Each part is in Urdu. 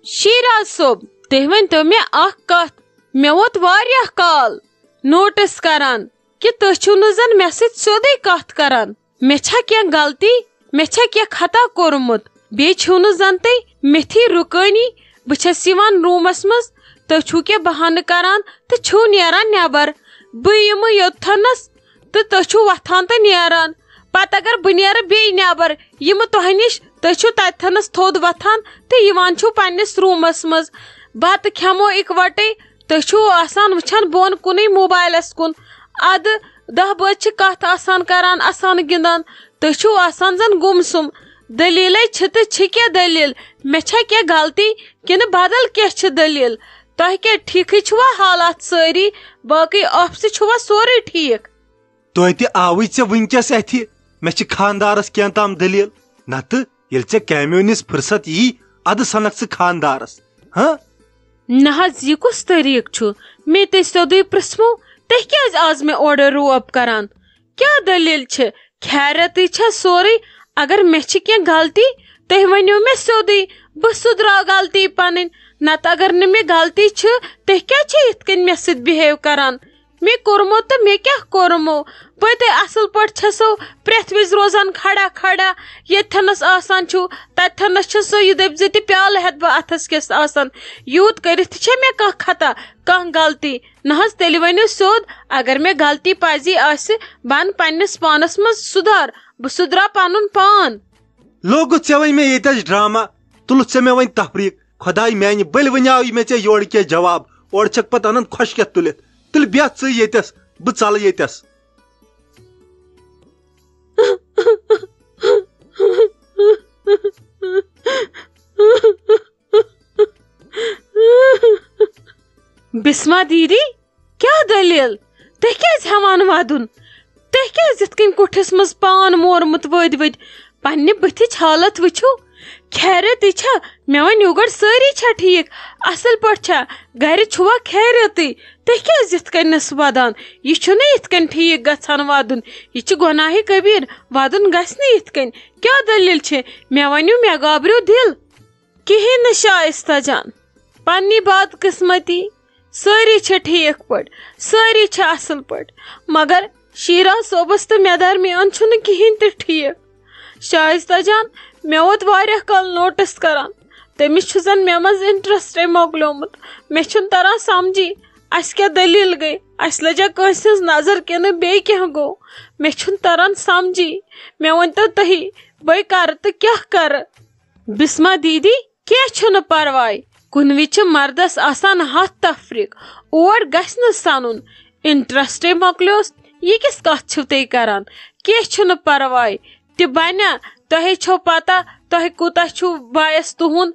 شیراز صٲب تُہۍ ؤنۍتو مےٚ اکھ کتھ مےٚ ووت واریاہ کال نوٹس کران کہ تُہۍ چھِو نہٕ زن مےٚ سۭتۍ سیوٚدُے کتھ کران مےٚ چھا کینٛہہ غلطی مےٚ چھا کینٛہہ خطا کوٚرمُت بیٚیہِ چھِو نہٕ زن تُہۍ مےٚتھی رُکٲنی بہٕ چھس یِوان روٗمس منٛز تُہۍ چھِو کینٛہہ بہانہٕ کران تہٕ چھِو نیران نٮ۪بر بہٕ یِمہٕ یوٚتتھنس تہٕ تُہۍ چھِو وۄتھان تہٕ نیران پتہٕ اگر بہٕ نیرٕ بیٚیہِ نٮ۪بر یِمہٕ تۄہہِ نِش تُہۍ چھِو تتتھنس تھوٚد وۄتھان تہٕ یِوان چھِو پننِس روٗمس منٛز بتہٕ کھٮ۪مو اِکوٹے تُہۍ چھِو آسان وٕچھان بۄن کُنُے موبایلس کُن ادٕ 10 بٲژ چھِ کتھ آسان کران آسان گِنٛدان تُہۍ چھِو آسان زن گُم سُم دلیٖلے چھِ تہٕ چھِ کیٛاہ دلیٖل مےٚ چھا کینٛہہ غلطی کِنہٕ بدل کینٛہہ چھِ دلیٖل تۄہہِ کیٛاہ ٹھیٖکھٕے چھُوا حالات سٲری باقٕے آفسہِ چھُوا سورُے ٹھیٖک توتہِ آوٕے ژےٚ وٕنکیٚس اتھِ مےٚ چھِ خاندارس کینٛہہ تام دلیٖل نتہٕ ییٚلہِ ژےٚ کامیو نِس فٕرست یی ادٕ سنکھ ژٕ خاندارس ہاں نہ حظ یہ کُس طریٖقہٕ چھُ مےٚ تُہۍ سیوٚدُے پرژھمو تُہۍ کیٛازِ آز مےٚ اورٕ روب کران کیٛاہ دلیٖل چھِ خیریتٕے چھا سورُے اگر مےٚ چھِ کینٛہہ غلطی تُہۍ ؤنِو مےٚ سیوٚدُے بہٕ سُدراو غلطی پنٕنۍ نتہٕ اگر نہٕ مےٚ غلطی چھِ تُہۍ کیٛازِ چھِ یِتھ کٔنۍ مےٚ سۭتۍ بِہیو کران مےٚ کوٚرمو تہٕ مےٚ کیٛاہ کوٚرمو بہٕ تۄہہِ اصل پٲٹھۍ چھسو پرٛٮ۪تھ وِزِ روزان کھڑا کھڑا ییٚتھنس آسان چھُو تتھنس چھِ سُہ یہِ دٔپۍ زِ تہِ پیالہٕ ہٮ۪تھ بہٕ اتھس کِس آسان یوٗت کٔرِتھ چھےٚ مےٚ کانٛہہ خطا کانٛہہ غلطی نہ حظ تیٚلہِ ؤنِو سیوٚد اگر مےٚ غلطی پزی آسہِ بہٕ انہٕ پننِس پانس منٛز سُدھار بہٕ سُدراو پنُن پان لوگُتھ ژےٚ وۄنۍ مےٚ ییٚتٮ۪س ڈراما تُلُتھ ژےٚ مےٚ وۄنۍ تفریٖق خۄداے میانہِ بٔلۍ وۄنۍ آوٕے مےٚ ژےٚ یورٕ کینٛہہ جواب اورٕ چھکھ پتہٕ انان خۄشکٮ۪تھ تُلِتھ تیٚلہِ بیٚہہ ژٕ ییٚتٮ۪س بہٕ ژلہٕ ییٚتٮ۪س بسما دیدی کیٛاہ دلیٖل تُہۍ کیٛازِ ہٮ۪وان ودُن تُہۍ کیٛازِ یِتھ کٔنۍ کُٹھِس منٛز پان مورمُت ؤدۍ ؤدۍ پننہِ بٕتھِچ حالت وٕچھِو خیریتٕے چھا مےٚ ؤنِو گۄڈٕ سٲری چھا ٹھیٖک اصل پٲٹھۍ چھا گرِ چھُوا خیریتٕے تُہۍ کیٛازِ یِتھ کٔنٮ۪س ودان یہِ چھُنہٕ یِتھ کٔنۍ ٹھیٖک گژھان ودُن یہِ چھُ گۄناہہِ کبیٖر ودُن گژھِ نہٕ یِتھ کٔنۍ کیٛاہ دلیٖل چھِ مےٚ ؤنِو مےٚ گابریو دِل کِہیٖنۍ نہٕ شائستہ جان پننی باد قسمتی سٲری چھِ ٹھیٖک پٲٹھۍ سٲری چھِ اصل پٲٹھۍ مگر شیراز صٲبس تہٕ مےٚ درمیان چھُنہٕ کِہیٖنۍ تہِ ٹھیٖک شائستہ جان مےٚ ووت واریاہ کال نوٹس کران تٔمِس چھُ زن مےٚ منٛز انٹرسٹے مۄکلیومُت مےٚ چھُنہٕ تران سمجھی اسہِ کیٛاہ دلیٖل گٔے اسہِ لجا کٲنٛسہِ ہٕنٛز نظر کِنہٕ بیٚیہِ کینٛہہ گوٚو مےٚ چھُنہٕ تران سمجھی مےٚ ؤنۍتو تُہی بٔے کرٕ تہٕ کیٛاہ کرٕ بسما دیدی کینٛہہ چھُنہٕ پرواے کُنہِ وِزِ چھِ مردس آسان 100 تفریٖق اور گژھِ نہٕ سنُن انٹرسٹے مۄکلیوس یہِ کِژھ کتھ چھِو تُہۍ کران کینٛہہ چھُنہٕ پرواے تہِ بنیا تۄہے چھو پتہ تۄہہِ کوٗتاہ چھُو بایس تُہُنٛد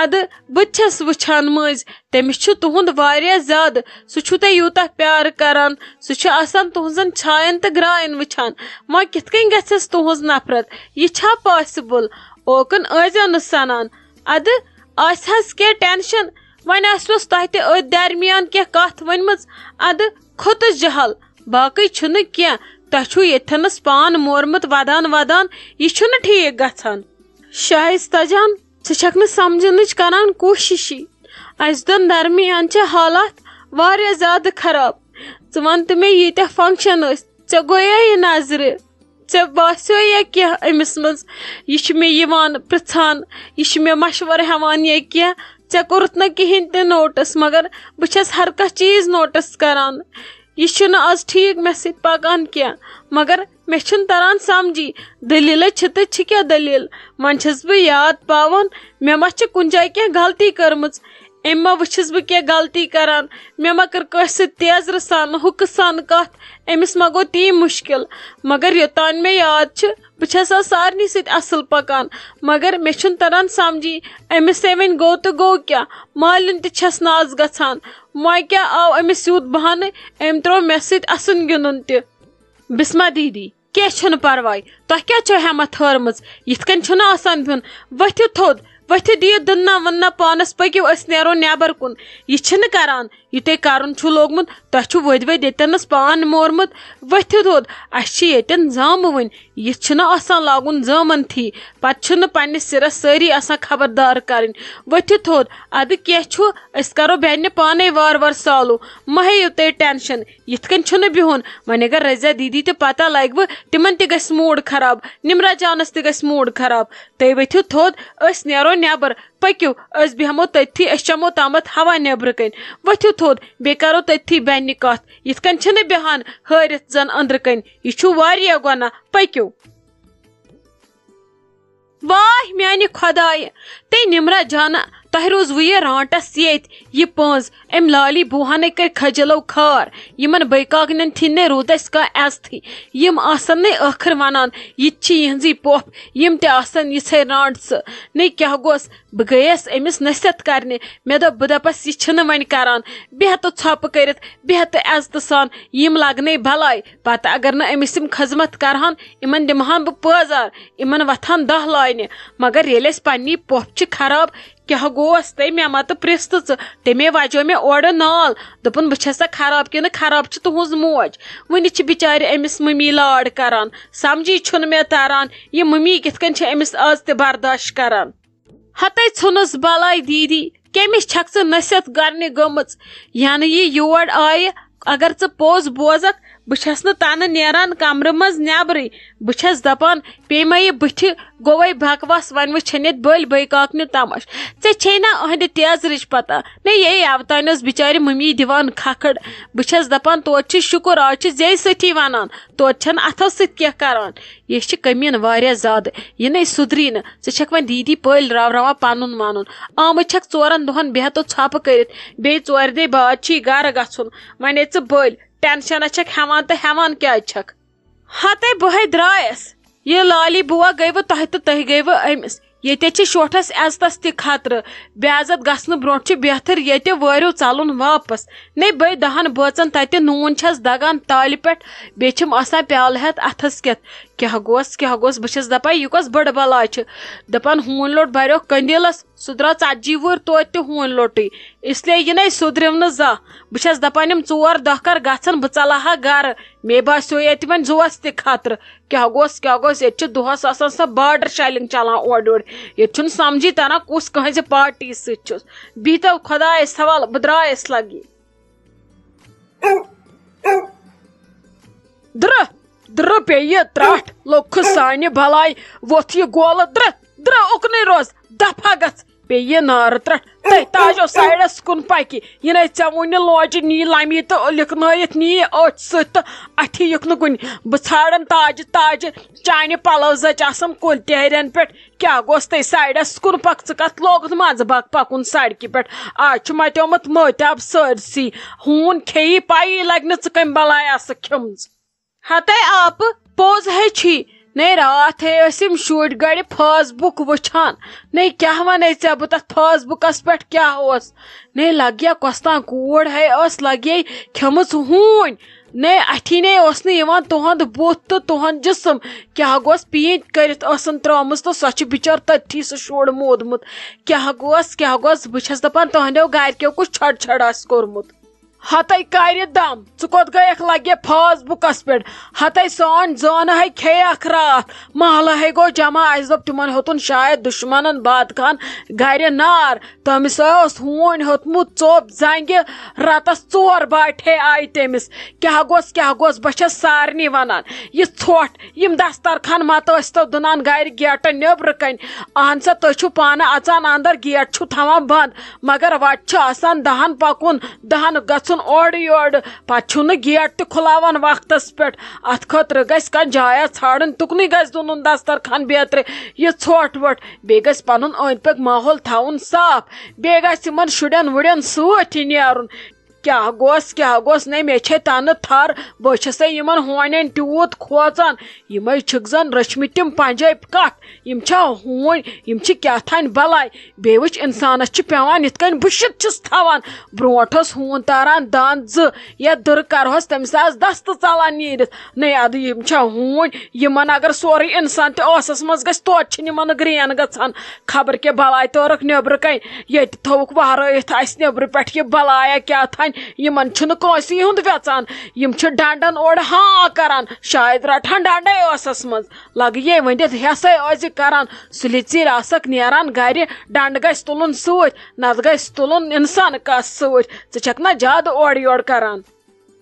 ادٕ بہٕ تہِ چھس وٕچھان مٔنٛزۍ تٔمِس چھُ تُہُنٛد واریاہ زیادٕ سُہ چھُو تۄہہِ یوٗتاہ پیار کران سُہ چھُ آسان تُہنٛزن چھاین تہٕ گراین وٕچھان وۄنۍ کِتھ کٔنۍ گژھٮ۪س تُہنٛز نفرت یہِ چھا پاسِبٕل اوکُن ٲسۍزیو نہٕ سنان ادٕ آسہِ حظ کینٛہہ ٹینشن وۄنۍ آسوس تۄہہِ تہِ أتھۍ درمیان کینٛہہ کتھ ؤنمٕژ ادٕ کھوٚتُس جہل باقٕے چھُنہٕ کینٛہہ تۄہہِ چھُو ییٚتھنس پان مورمُت ودان ودان یہِ چھُنہٕ ٹھیٖک گژھان شائستہ جان ژٕ چھکھ نہٕ سمجھنٕچ کران کوٗششی اسہِ دۄن درمیان چھِ حالات واریاہ زیادٕ خراب ژٕ ون تہٕ مےٚ ییٖتیاہ فنکشن ٲسۍ ژےٚ گویا یہِ نظرِ ژےٚ باسیو یا کینٛہہ أمِس منٛز یہِ چھُ مےٚ یِوان پرژھان یہِ چھُ مےٚ مشورٕ ہٮ۪وان یا کینٛہہ ژےٚ کوٚرُتھ نہٕ کِہینۍ تہِ نوٹس مگر بہٕ چھس ہر کانٛہہ چیٖز نوٹس کران یہِ چھُنہٕ آز ٹھیٖک مےٚ سۭتۍ پکان کینٛہہ مگر مےٚ چھُنہٕ تران سمجھی دلیٖلے چھِ تہٕ چھِ کیٛاہ دلیٖل وۄنۍ چھس بہٕ یاد پاوان مےٚ ما چھِ کُنہِ جایہِ کینٛہہ غلطی کٔرمٕژ أمۍ ما وٕچھس بہٕ کینٛہہ غلطی کران مےٚ ما کٔر کٲنٛسہِ سۭتۍ تیزرٕ سان ہُکہٕ سان کتھ أمِس ما گوٚو تی مُشکل مگر یوٚتانۍ مےٚ یاد چھِ بہٕ چھس آز سارنٕے سۭتۍ اصل پکان مگر مےٚ چھُنہٕ تران سمجھی أمِسے وۄنۍ گوٚو تہٕ گوٚو کیٛاہ مالِنۍ تہِ چھس نہٕ آز گژھان وۄنۍ کیٛاہ آو أمِس یوٗت بہانہٕ أمۍ تروو مےٚ سۭتۍ اَسُن گِنٛدُن تہِ بسما دیدی کینٛہہ چھُنہٕ پرواے تۄہہِ کیٛاہ چھو ہٮ۪مت ہٲرمٕژ یِتھ کٔنۍ چھُنہٕ آسان بِہُن ؤتھِو تھوٚد ؤتھِو دِیِو دٕننا وٕننا پانس پٔکِو أسۍ نیرو نٮ۪بر کُن یہِ چھِنہٕ کران یہ تۄہہِ کرُن چھُ لوگمُت تۄہہِ چھُ ؤدۍ ؤدۍ ییٚتٮ۪نس پان مورمُت ؤتھِو تھوٚد اَسہِ چھِ ییٚتٮ۪ن زامہٕ وٕنۍ یہِ چھُنہٕ آسان لاگُن زامن تھی پتہٕ چھُنہٕ پننِس سِرس سٲری آسان خبردار کرٕنۍ ؤتھِو تھوٚد اَدٕ کینٛہہ چھُ أسۍ کرو بیٚنہِ پانے وارٕ وارٕ سالو مہ ہیٚیِو تُہۍ ٹٮ۪نشن یِتھ کٔنۍ چھُنہٕ بِہُن وۄنۍ اگر رزیا دیدی تہِ پتہ لگوٕ تِمن تہِ گژھِ موٗڈ خراب نمرا جانس تہِ گژھِ موٗڈ خراب تُہۍ ؤتھِو تھوٚد أسۍ نیرو نٮ۪بر پٔکِو أسۍ بیٚہمو تٔتھی أسۍ چمو تامتھ ہوا نٮ۪برٕ کَنۍ ؤتھِو تھوٚد بیٚیہِ کرو تٔتھی بیٚنہِ کتھ یِتھ کٔنۍ چھِنہٕ بیٚہان ہٲرِتھ زن أنٛدرٕ کَنۍ یہِ چھُ واریاہ گۄناہ پٔکِو واے میانہِ خۄدایہِ تُہۍ نمرا جانا تۄہہِ روٗزوٕ یہِ رانٹس ییٚتہِ یہِ پٲنٛز أمۍ لالی بوٗہنے کٔرۍ کھجلو کھار یِمن بٔیکاکنٮ۪ن تھِنۍ نَے روٗد اَسہِ کانٛہہ عزتھٕے یِم آسن نَے ٲخٕر ونان یہِ تہِ چھِ یِہنٛزٕے پۄپھ یِم تہِ آسن یِژھے رانٹژٕ نَے کیٛاہ گوٚژھ بہٕ گٔیس أمِس نصیحت کرنہِ مےٚ دوٚپ بہٕ دپس یہِ چھِنہٕ وۄنۍ کران بیٚہتہٕ ژھۄپہٕ کٔرِتھ بیٚہتہٕ عزتہٕ سان یِم لگنے بلاے پتہٕ اگر نہٕ أمِس یِم خدمت کرہن یِمن دِمہان بہٕ پٲزار یِمن وتھان دہ لاینہِ مگر ییٚلہِ أسۍ پننی پۄپھ چھِ خراب کیٛاہ گوس تٔمۍ مےٚ متہٕ پرژھ تہٕ ژٕ تٔمے وجو مےٚ اورٕ نال دوٚپُن بہٕ چھسا خراب کِنہٕ خراب چھِ تُہنٛز موج وُنہِ چھِ بِچارِ أمِس مٔمی لاڈ کران سمجھی چھُنہٕ مےٚ تران یہِ مٔمی کِتھ کٔنۍ چھِ أمِس آز تہِ برداشت کران ہتے ژھُنُس بلاے دیدی کٔمِس چھکھ ژٕ نصیحت کرنہِ گٔمٕژ ینہٕ یہِ یور آیہِ اگر ژٕ پوٚز بوزکھ بہٕ چھس نہٕ تنہٕ نیران کمرٕ منٛز نٮ۪برٕے بہٕ چھس دپان پیٚیہِ مہ یہِ بٕتھِ گوٚوے بکواس وۄنۍ وٕچھن ییٚتہِ بٔلۍ بٔیکاکنہِ تماش ژےٚ چھے نا أہنٛدِ تیزرٕچ پتہ نَے یے اوتانۍ ٲس بِچارِ مٔمی دِوان کھکھٕڑ بہٕ چھس دپان توتہِ چھِ شُکُر آز چھِ زیٚیہِ سۭتی ونان توتہِ چھنہٕ اتھو سۭتۍ کینٛہہ کران یہِ چھِ کٔمیٖن واریاہ زیادٕ یہِ نَے سُدری نہٕ ژٕ چھکھ وۄنۍ دیدی پٲلۍ راوراوان پنُن ونُن آمٕژ چھکھ 4 دۄہن بیٚہتہٕ ژھۄپہٕ کٔرِتھ بیٚیہِ 4 دۄہہِ بعد چھی گرٕ گژھُن وۄنۍ ہے ژٕ بٔلۍ ٹینشنس چھکھ ہٮ۪وان تہٕ ہٮ۪وان کیٛازِ چھکھ ہتے بہے درٛایس یہِ لالی بُوا گٔیوٕ تۄہہِ تہٕ تُہۍ گٔیوٕ أمِس ییٚتہِ چھِ شوٹھس عزتس تہِ خطرٕ بے عزت گژھنہٕ برونٛٹھ چھُ بہتر ییٚتہِ وٲرِو ژلُن واپس نَے بٔے 10 بٲژن تتہِ نوٗن چھس دگان تالہِ پٮ۪ٹھ بیٚیہِ چھِم آسان پیالہٕ ہٮ۪تھ اتھس کٮ۪تھ کیٛاہ گوٚژھ بہٕ چھس دپان یہِ کۄس بٔڑ بلاے چھِ دپان ہوٗنۍ لوٚٹ بریوکھ قٔندیٖلس سُہ درٛاو 40 وُہٕرۍ توتہِ تہِ ہوٗنۍ لوٚٹٕے اسلیے یہِ نَے سُدرِو نہٕ زانٛہہ بہٕ چھس دپان یِم 4 دۄہ کر گژھن بہٕ ژلہٕ ہا گرٕ مے باسیو ییٚتہِ وۄنۍ زُوس تہِ خطرٕ کیٛاہ گوٚژھ ییٚتہِ چھِ دۄہس آسان سۄ بارڈر شیلنگ چلان اورٕ یورٕ ییٚتہِ چھُنہٕ سمجھی تران کُس کٲنٛسہِ پارٹی سۭتۍ چھُس بِہتو خۄدایس حوالہٕ بہٕ درٛایس لگی درٕ پیٚیہِ ترٛٹھ لوٚکھٕ سانہِ بلاے ووٚتھ یہِ گولہٕ درٕ اُکنٕے روز دفا گژھ پیٚیہِ نارٕ ترٛٹھ تُہۍ تاجو سایڈس کُن پکہِ یہِ نَے ژےٚ وُنہِ لوجہِ نی لمی تہٕ لِکھنٲیِتھ نی أتھۍ سۭتۍ تہٕ اَتھی یُکھ نہٕ کُنہِ بہٕ ژھانڈن تاجہِ چانہِ پلو زچ آسان کُلۍ تہرٮ۪ن پٮ۪ٹھ کیٛاہ گوٚژھ تُہۍ سایڈس کُن پک ژٕ کتھ لوگُتھ منٛزٕ باگ پکُن سڑکہِ پٮ۪ٹھ آز چھُ متیومُت مٲتیاب سٲرسٕے ہوٗن کھیٚیی پایی لگہِ نہٕ ژٕ کٔمۍ بلاے آسکھ کھیوٚمٕژ ہتے آپہٕ پوٚز ہے چھی نَے راتھ ہے ٲسۍ یِم شُرۍ گرِ فیس بُک وٕچھان نَے کیٛاہ ونے ژےٚ بہٕ تتھ فیس بُکس پٮ۪ٹھ کیٛاہ اوس نَے لگیا کۄس تام کوٗر ہے ٲس لگے کھیٚمٕژ ہوٗنۍ نَے اَتھی نَے اوس نہٕ یِوان تُہُنٛد بُتھ تہٕ تُہُنٛد جسم کیٛاہ گوٚژھ پیٖنٛتۍ کٔرِتھ ٲسن ترٲومٕژ تہٕ سۄ چھِ بِچٲر تٔتھی سُہ شُر موٗدمُت کیٛاہ گوٚژھ بہٕ چھس دپان تُہنٛدیو گرِکیو کُس چھڑ آسہِ کوٚرمُت ہتے کرِ دم ژٕ کوٚت گٔیکھ لگے فیس بُکس پٮ۪ٹھ ہتے سٲنۍ زٲنہٕ ہے کھیٚیکھ راتھ محلہٕ ہے گوٚو جمع اسہِ دوٚپ تِمن ہیوٚتُن شاید دُشمنن باد خان گرِ نار تٔمِس اوس ہوٗنۍ ہیوٚتمُت ژوٚپ زنگہِ راتس 4 باٹھے آیہِ تٔمِس کیٛاہ گوٚژھ بہٕ چھس سارنٕے ونان یہِ ژھۄٹھ یِم دسترخان متہٕ ٲسۍتو دٕنان گرِ گیٹہٕ نیبرٕ کَنۍ اہن سا تُہۍ چھِو پانہٕ اژان اندر گیٹ چھُ تھاوان بنٛد مگر وتہِ چھُ آسان 10 پکُن 10 گژھُن اورٕ یورٕ پتہٕ چھُنہٕ گیٹ تہِ کھُلاوان وقتس پٮ۪ٹھ اتھ خٲطرٕ گژھِ کانٛہہ جایا ژھانڈٕنۍ تُکنُے گژھِ دٕنُن دسترخان بیترِ یہِ ژھۄٹھ وۄٹھ بیٚیہِ گژھِ پنُن أنٛدۍ پٔکۍ ماحول تھاوُن صاف بیٚیہِ گژھِ یِمن شُرٮ۪ن وُرٮ۪ن سۭتۍ نیرُن کیٛاہ گوٚژھ نَے مےٚ چھے تنہٕ تھر بہٕ چھسے یِمن ہونٮ۪ن تیوٗت کھوژان یِمے چھِکھ زن رٔچھمٕتۍ تِم پنجٲبۍ کٹھ یِم چھا ہوٗنۍ یِم چھِ کیٛاہتانۍ بلاے بیٚیہِ وٕچھ انسانس چھِ پیٚوان یِتھ کٔنۍ بٕشِتھ چھِس تھاوان برونٛٹھ اوس ہوٗن تاران دند 2 یتھ دٕرٕ کرہوس تٔمِس آسہٕ دستہٕ ژلان نیٖرِتھ نَے ادٕ یِم چھا ہوٗنۍ یِمن اگر سورُے انسان تہِ ٲسس منٛز گژھِ توتہِ چھِنہٕ یِمن گرٛین گژھان خبر کیٛاہ بلاے تٲرٕکھ نیبرٕ کَنۍ ییٚتہِ تھوٚوُکھ وہرٲیِتھ اسہِ نیبرٕ پٮ۪ٹھ یہِ بلایا کیٛاہتانۍ یمن چھُنہٕ کٲنٛسہِ ہُنٛد ویژان یم چھِ ڈنڈن اور ہاں کران شاید رٹان ڈنڈے ٲسس منٛز لگہٕ یے ؤنِتھ ہیسے ٲسۍ کران سُلہِ ژیٖرۍ آسکھ نیران گرِ ڈنڈ گژھِ تُلُن سۭتۍ نتہٕ گژھِ تُلُن انسان کس سۭتۍ ژٕ چھکھ نا زیادٕ اورٕ یورٕ کران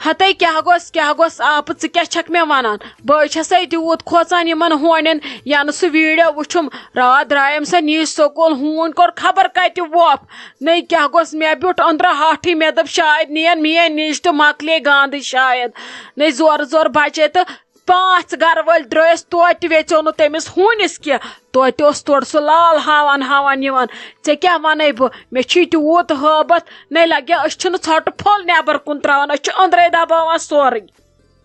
ہتے کیا گوٚس آپ ژٕ کیٛاہ چھکھ مےٚ ونان بہٕ چھسے تیوٗت کھوژان یمن ہونٮ۪ن ینہٕ سُہ ویڈیو وٕچھُم راتھ درٛایَم سۄ نِچ سکوٗل ہوٗنۍ کوٚر خبر کتہِ وۄپھ نے کیٛاہ گوٚس مےٚ بیوٗٹھ أنٛدرٕ ہاٹھٕے مےٚ دوٚپ شاید نِیَن میٲنۍ نِچ تہٕ مۄکلے گاندٕ شاید نے زورٕ زورٕ بچے تہٕ 5 گرٕ وٲلۍ درٛٲیِس توتہِ ویژیو نہٕ تٔمِس ہوٗنِس کینٛہہ توتہِ اوس تورٕ سُہ لال ہاوان یِوان ژےٚ کیٛاہ ونے بہٕ مےٚ چھی تیوٗت ہٲبتھ نے لگیا أسۍ چھِنہٕ ژھۄٹہٕ پھوٚل نٮ۪بر کُن تراوان أسۍ چھِ أنٛدرے دباوان سورُے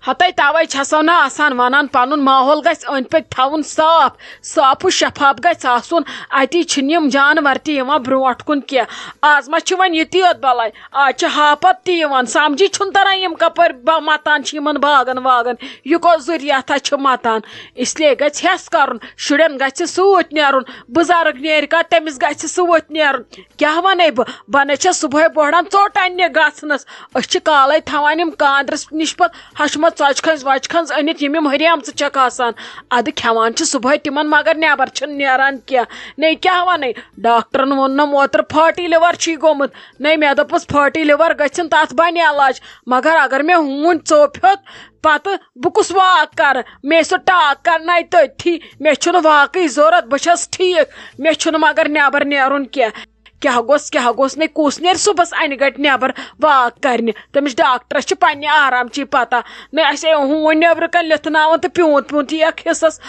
ہتے توے چھسو نا آسان ونان پنُن ماحول گژھِ أنٛدۍ پٔکۍ تھاوُن صاف و شفاف گژھِ آسُن اتی چھِنہٕ یِم جانور تہِ یِوان برونٛٹھ کُن کینٛہہ آز ما چھِ وۄنۍ یہِ تہِ یوت بلاے آز چھِ ہاپت تہِ یِوان سمجھی چھُنہٕ تران یِم کپٲرۍ متان چھِ یِمن باغن واغن یہِ کۄس ضروٗریاتھا چھِ متان اسلیے گژھِ ہٮ۪س کرُن شُرٮ۪ن گژھِ سۭتۍ نیرُن بُزرگ نیرِ کانٛہہ تٔمِس گژھِ سۭتۍ نیرُن کیٛاہ ونے بہٕ نے چھس صبحٲے بوڑان ژوٚٹ اننہِ گژھنس أسۍ چھِ کالے تھاوان یِم کاندرس نِش پتہٕ ہشمت ژۄچہِ کھنٛز وۄچہِ کھنٛز أنِتھ یِم ہریمژٕ چھکھ آسان ادٕ کھٮ۪وان چھِ صبحٲے تِمن مگر نٮ۪بر چھِنہٕ نیران کینٛہہ نے کیٛاہ ونے ڈاکٹرن ووٚننم اوترٕ فٲٹی لِور چھُے گوٚمُت نے مےٚ دوٚپُس فٲٹی لِور گٔژھِنۍ تتھ بنہِ علاج مگر اگر مےٚ ہوٗنۍ ژوٚپ ہیوٚت پتہٕ بہٕ کُس واک کرٕ مے سُہ ٹاک کرناے تٔتھی مےٚ چھُنہٕ واکٕچ ضوٚرتھ بہٕ چھس ٹھیٖک مےٚ چھُنہٕ مگر نٮ۪بر نیرُن کینٛہہ کیٛاہ گوٚس نے کُس نیرِ صبحس انہِ گٹہِ نٮ۪بر واک کرنہِ تٔمِس ڈاکٹرس چھِ پننہِ آرامچی پتہ نے اسے ہوٗنۍ نیبرٕ کن لِتھناوان تہٕ پیوٗنت یِیَکھ حصس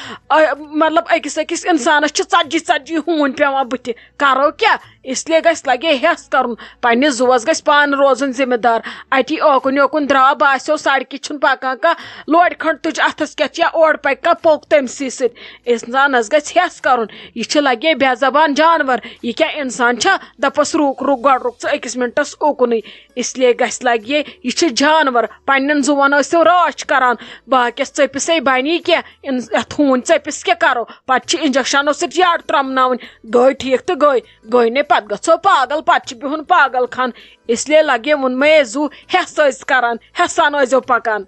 مطلب أکِس انسانس چھِ 40 ہوٗنۍ پیوان بٕتھِ کرو کیٛاہ اسلیے گژھِ لگے ہٮ۪س کرُن پننِس زُوس گژھِ پانہٕ روزُن ذمہٕ دار اتی اوکُن یوکُن درٛاو باسیو سڑکہِ چھُنہٕ پکان کانٛہہ لورِ کھنٛڈ تُج اتھس کٮ۪تھ یا اورٕ پکہِ کانٛہہ پوٚک تٔمسٕے سۭتۍ انسانس گژھِ ہٮ۪س کرُن یہِ چھِ لگے بے زبان جانور یہِ کیٛاہ انسان چھا دپس رُک گۄڈٕ رُک ژٕ 1 مِنٹس اُکنٕے اسلیے گژھِ لگے یہِ چھِ جانور پننٮ۪ن زُوَن ٲسِو رٲچھ کران باقیس ژٔپِسے بنی کینٛہہ یتھ ہوٗنۍ ژٔپِس کیٛاہ کرو پتہٕ چھِ انجکشنو سۭتۍ یڈ ترٛمناوٕنۍ گٔے ٹھیٖک تہٕ گٔے نے پتہٕ گژھو پاگل پتہٕ چھِ بِہُن پاگل خان اسلیے لگے ووٚنمے زُو ہٮ۪س ٲسۍ کران ہٮ۪سان ٲسۍزیو پکان